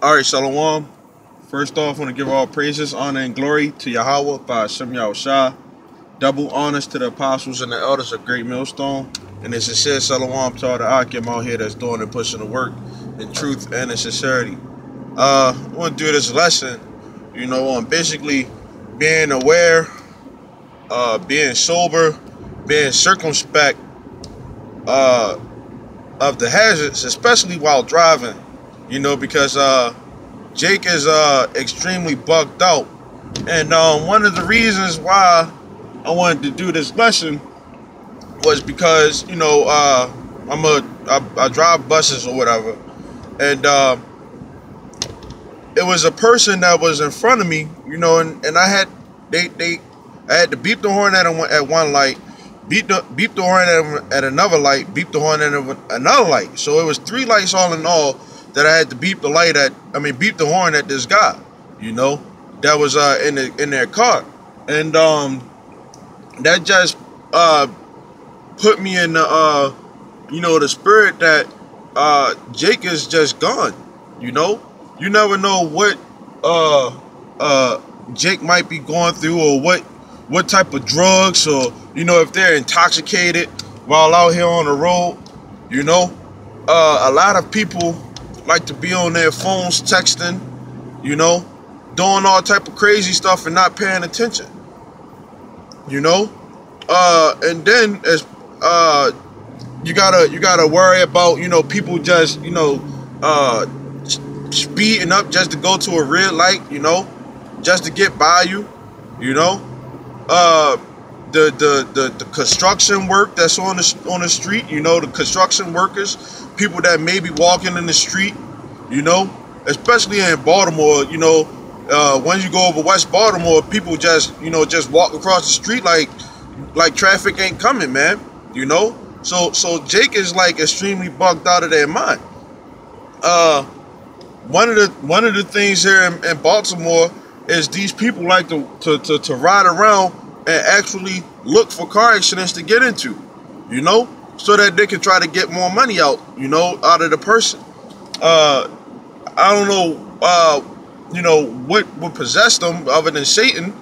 All right, Shalom. First off, I want to give all praises, honor, and glory to Yahweh by Hashem Yahushua. Double honors to the apostles and the elders of Great Millstone. And it's sincere Shalom to all the Akim out here that's doing and pushing the work in truth and in sincerity. I want to do this lesson, on basically being aware, being sober, being circumspect of the hazards, especially while driving, because Jake is extremely bugged out. And one of the reasons why I wanted to do this lesson was because, I drive buses or whatever. And it was a person that was in front of me, and I had I had to beep the horn at one light, beep the horn at another light, beep the horn at another light. So it was 3 lights all in all that I had to beep the horn at this guy, that was in their car. And that just put me in the the spirit that Jake is just gone. You never know what Jake might be going through, or what type of drugs, or if they're intoxicated while out here on the road. A lot of people like to be on their phones texting, doing all type of crazy stuff and not paying attention. And then as you gotta worry about people just speeding up just to go to a red light, just to get by you. The construction work that's on the street, the construction workers, people that may be walking in the street, especially in Baltimore, when you go over West Baltimore, people just walk across the street like traffic ain't coming, man. So Jake is like extremely bugged out of their mind. One of the things here in Baltimore is these people like to ride around and actually look for car accidents to get into, so that they can try to get more money out of the person. I don't know, what possessed them other than Satan,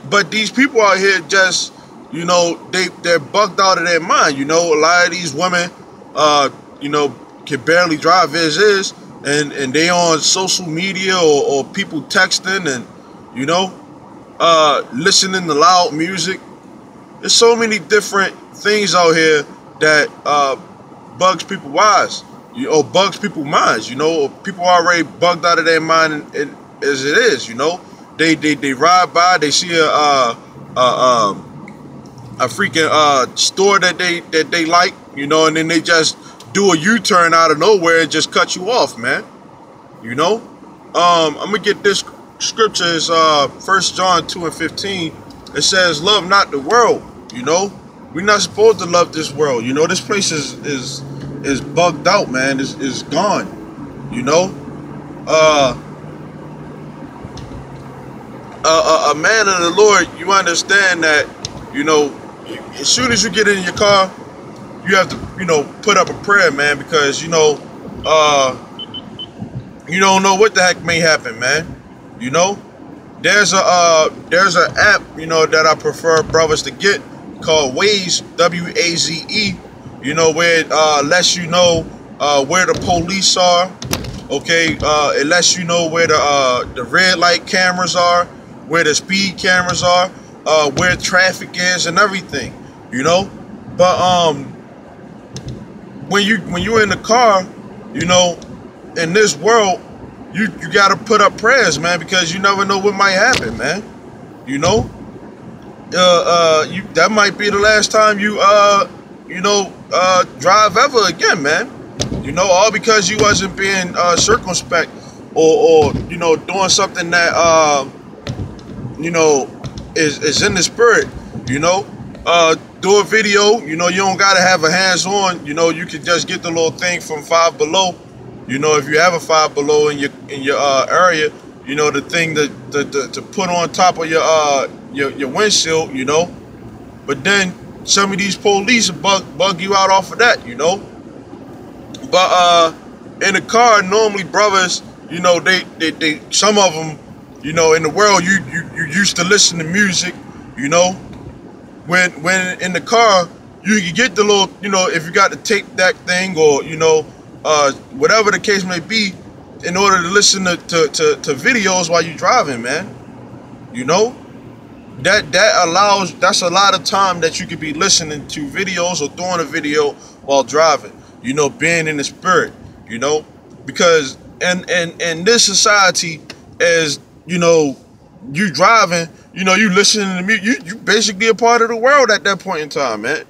but these people out here just, they're bugged out of their mind. A lot of these women, can barely drive as is, and they on social media or people texting and, listening to loud music. There's so many different things out here that bugs people's eyes, or bugs people's minds. People already bugged out of their mind as it is. They ride by, they see a freaking store that they like, and then they just do a U-turn out of nowhere and just cut you off, man. I'm gonna get this scripture. Is 1 John 2:15. It says, "Love not the world." We're not supposed to love this world. This place is bugged out, man. Is gone. A man of the Lord, you understand that, as soon as you get in your car, you have to, put up a prayer, man, because, you don't know what the heck may happen, man. There's an app, that I prefer brothers to get called Waze, WAZE, where it lets you know where the police are. Okay, it lets you know where the red light cameras are, where the speed cameras are, where traffic is and everything, But when you're in the car, in this world, you gotta put up prayers, man, because you never know what might happen, man. That might be the last time you drive ever again, man. All because you wasn't being circumspect, or doing something that is in the spirit. Do a video. You don't gotta have a hands-on. You can just get the little thing from Five Below. If you have a Five Below in your area, the thing to put on top of your windshield. But then some of these police bug you out off of that. But in the car, normally brothers, you know, they some of them, you know, in the world, you used to listen to music, you know. When in the car, you can get the little, you know, if you got the tape deck thing, or you know, whatever the case may be, in order to listen to videos while you're driving, man. You know, that's a lot of time that you could be listening to videos or doing a video while driving. You know, being in the spirit. You know, because in this society, as you know, you driving, you know, you listening to music, you basically a part of the world at that point in time, man.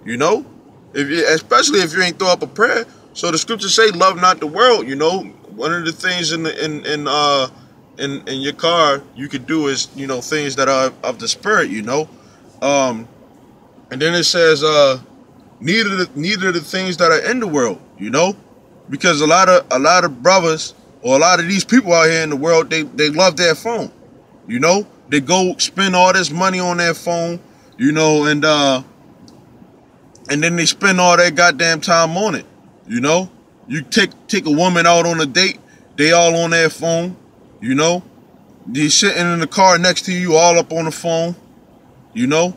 You know, especially if you ain't throw up a prayer. So the scriptures say, "Love not the world." You know, one of the things in your car you could do is, you know, things that are of the spirit. You know, and then it says, neither the things that are in the world. You know, because a lot of brothers or a lot of these people out here in the world, they love their phone. You know, they go spend all this money on their phone. You know, and then they spend all their goddamn time on it. You know, you take a woman out on a date, they all on their phone. You know, they sitting in the car next to you, all up on the phone. You know,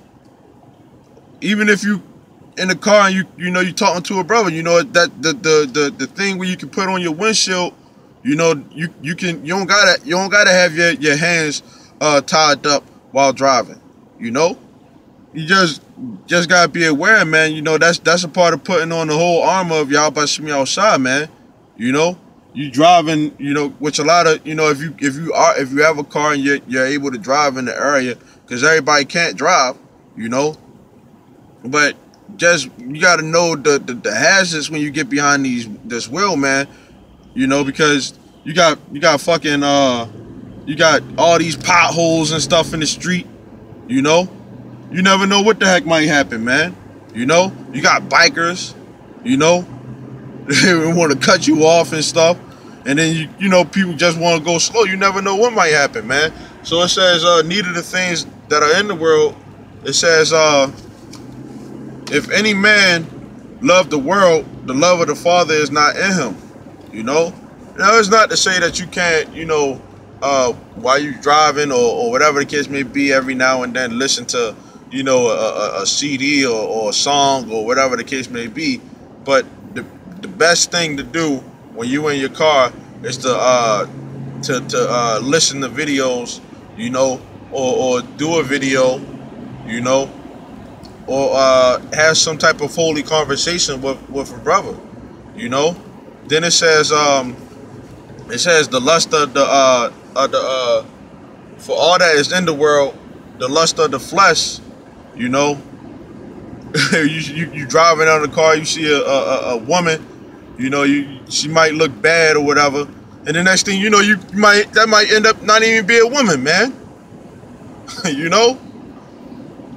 even if you in the car and you know you talking to a brother, you know that the thing where you can put on your windshield, you know, you don't gotta have your hands tied up while driving. You know, you just gotta be aware, man. You know, that's a part of putting on the whole armor of Yahweh Shemi outside, man. You know, you driving, you know, which a lot of, you know, if you have a car and you're able to drive in the area, because everybody can't drive, you know, but just you got to know the hazards when you get behind this wheel, man. You know, because you got fucking you got all these potholes and stuff in the street. You know, you never know what the heck might happen, man. You know, you got bikers. You know, they want to cut you off and stuff, and then you know people just want to go slow. You never know what might happen, man. So it says, neither the things that are in the world. It says, if any man love the world, the love of the Father is not in him. You know? Now, it's not to say that you can't, you know, while you're driving or whatever the case may be, every now and then listen to, you know, a CD or a song or whatever the case may be. But the best thing to do when you in your car is to listen to videos, you know, or do a video, you know, or have some type of holy conversation with a brother, you know. Then it says the lust of the for all that is in the world, the lust of the flesh, you know. you driving out of the car, you see a woman, you know, she might look bad or whatever, and the next thing you know, that might end up not even be a woman, man. You know.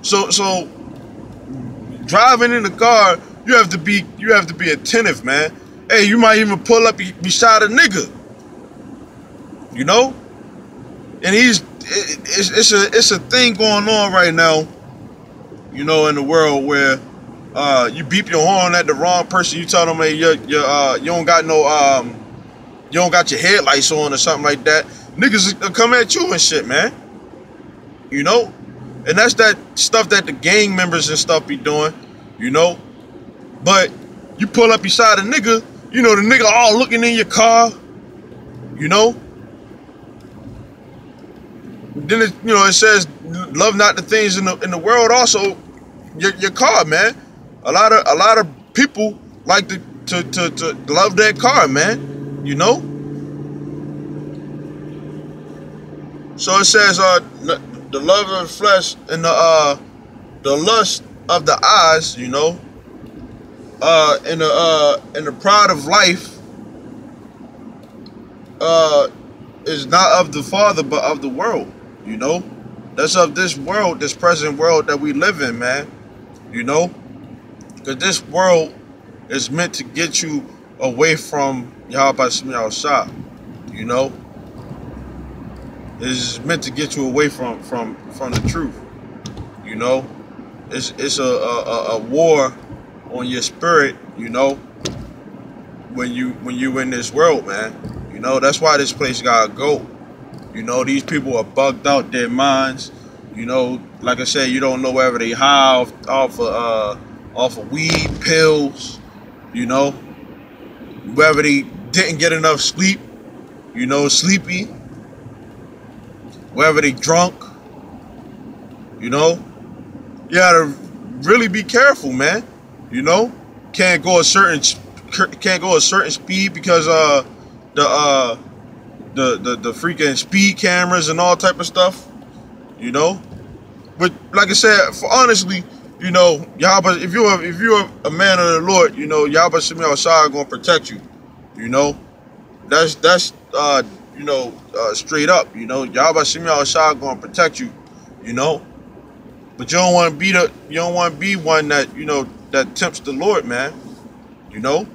So driving in the car, you have to be attentive, man. Hey, you might even pull up beside a nigga, you know, and it's a thing going on right now, you know, in the world where you beep your horn at the wrong person. You tell them, hey, you don't got no you don't got your headlights on or something like that. Niggas will come at you and shit, man. You know. And that's that stuff that the gang members and stuff be doing, you know. But you pull up beside a nigga, you know, the nigga all looking in your car, you know. Then it, you know, it says, love not the things in the world. Also, your car, man. A lot of people like to love their car, man. You know. So it says, the love of the flesh and the lust of the eyes, you know, and the pride of life, is not of the Father but of the world, you know. That's of this world, this present world that we live in, man. You know, because this world is meant to get you away from Yahweh Shemi Shah, you know. It's meant to get you away from the truth, you know. It's a war on your spirit, you know, when you in this world, man. You know, that's why this place gotta go. You know, these people are bugged out their minds. You know, like I said, you don't know whether they high off of weed, pills, you know, whether they didn't get enough sleep, you know, sleepy, whether they drunk, you know. You gotta really be careful, man. You know, can't go a certain speed because the freaking speed cameras and all type of stuff, you know. But like I said, for honestly, you know, Yahweh, if you're a man of the Lord, you know, Yahweh Shemi Al-Shai gonna protect you. You know, that's straight up. You know, Yahweh Shemi Al-Shai gonna protect you. You know, but you don't want to be one that, you know, that tempts the Lord, man. You know,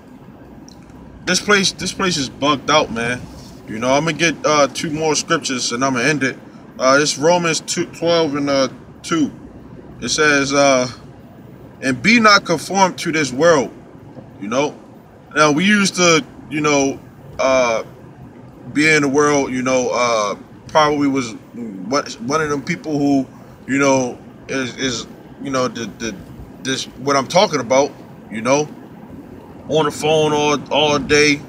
this place is bugged out, man. You know, I'm gonna get 2 more scriptures and I'm gonna end it. It's Romans 12 and 2. It says, and be not conformed to this world. You know, now we used to, you know, be in the world. You know, probably was one of them people who, you know, is you know, this what I'm talking about. You know, on the phone all day.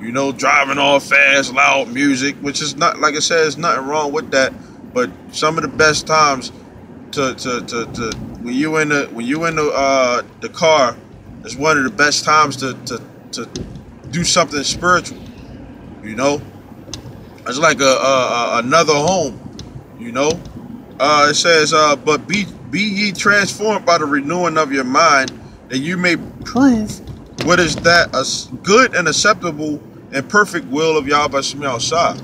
You know, driving all fast, loud music, which is not, like I said, there's nothing wrong with that. But some of the best times to when you in the car is one of the best times to do something spiritual. You know, it's like another home. You know, it says, but be ye transformed by the renewing of your mind, that you may prove what is that a good and acceptable and perfect will of Yahweh Shemi Al-Shai.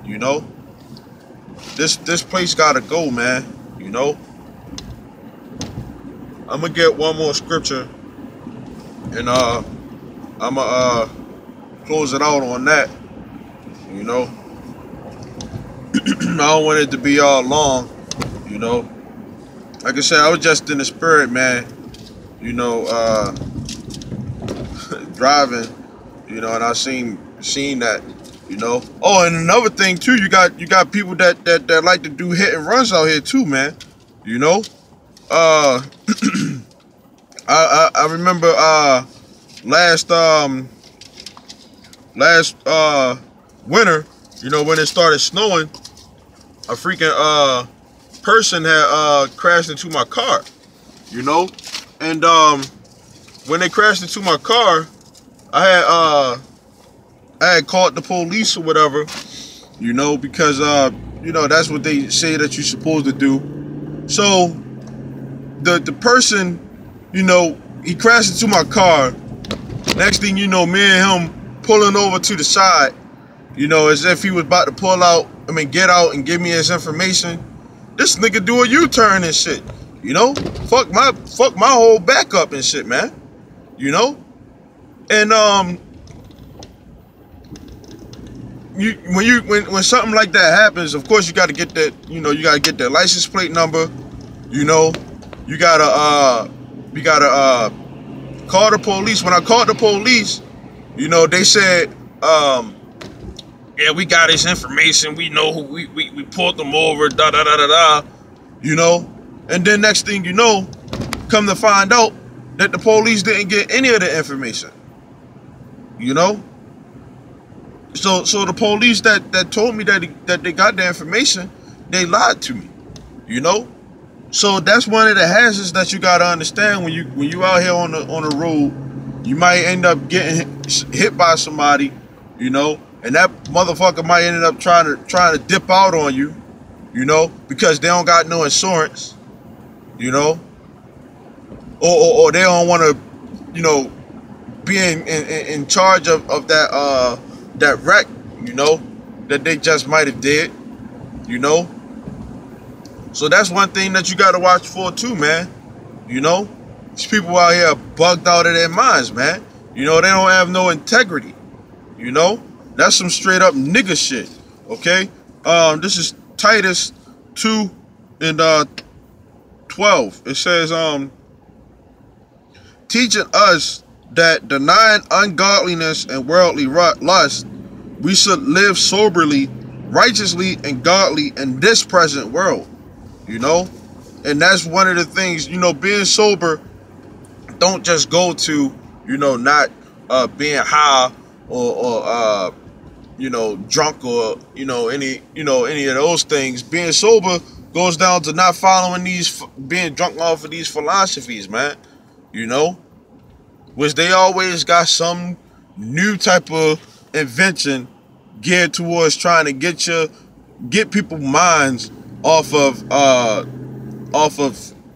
You know, this place gotta go, man. You know, I'm gonna get one more scripture, and I'm gonna close it out on that. You know, I don't want it to be all long. You know, like I said, I was just in the spirit, man. You know, driving. You know, and I seen that. You know. Oh, and another thing too, you got people that like to do hit and runs out here too, man. You know. I remember last winter, you know, when it started snowing, a freaking person had crashed into my car. You know, and when they crashed into my car, I had called the police or whatever, you know, because you know, that's what they say that you're supposed to do. So the person, you know, he crashed into my car. Next thing you know, me and him pulling over to the side, you know, as if he was about to get out and give me his information. This nigga do a U-turn and shit, you know, fuck my whole backup and shit, man, you know. And when something like that happens, of course you got to get that, you know, you got to get that license plate number, you know. You gotta call the police. When I called the police, you know, they said, yeah, we got his information. We know who we pulled them over, da da da da da, you know. And then next thing you know, come to find out that the police didn't get any of the information. You know. So the police that told me that they got the information, they lied to me. You know. So that's one of the hazards that you gotta understand when you out here on the road. You might end up getting hit by somebody, you know, and that motherfucker might end up trying to dip out on you, you know, because they don't got no insurance, you know, or they don't want to, you know, be in charge of that wreck, you know, that they just might have did, you know. So that's one thing that you got to watch for too, man. You know, these people out here are bugged out of their minds, man. You know, they don't have no integrity. You know, that's some straight up nigga shit. Okay. This is Titus 2 and 12. It says, teaching us that denying ungodliness and worldly lust, we should live soberly, righteously, and godly in this present world, you know? And that's one of the things, you know, being sober don't just go to, you know, not being high or you know, drunk or, you know, any of those things. Being sober goes down to not following being drunk off of these philosophies, man, you know? Which they always got some new type of invention geared towards trying to get people's minds off of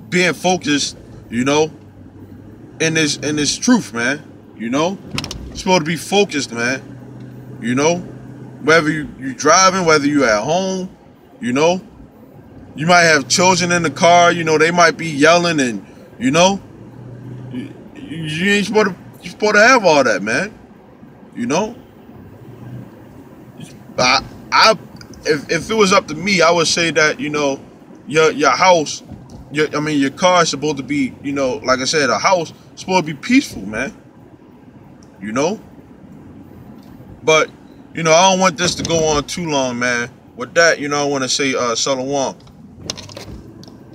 being focused, you know, in this truth, man. You know, you're supposed to be focused, man. You know, whether you driving, whether you at home, you know, you might have children in the car. You know, they might be yelling, and you know, you ain't supposed to have all that, man. You know, if it was up to me, I would say that, you know, your house, your car is supposed to be, you know, like I said, a house is supposed to be peaceful, man. You know, but you know, I don't want this to go on too long, man. With that, you know, I want to say Shalom.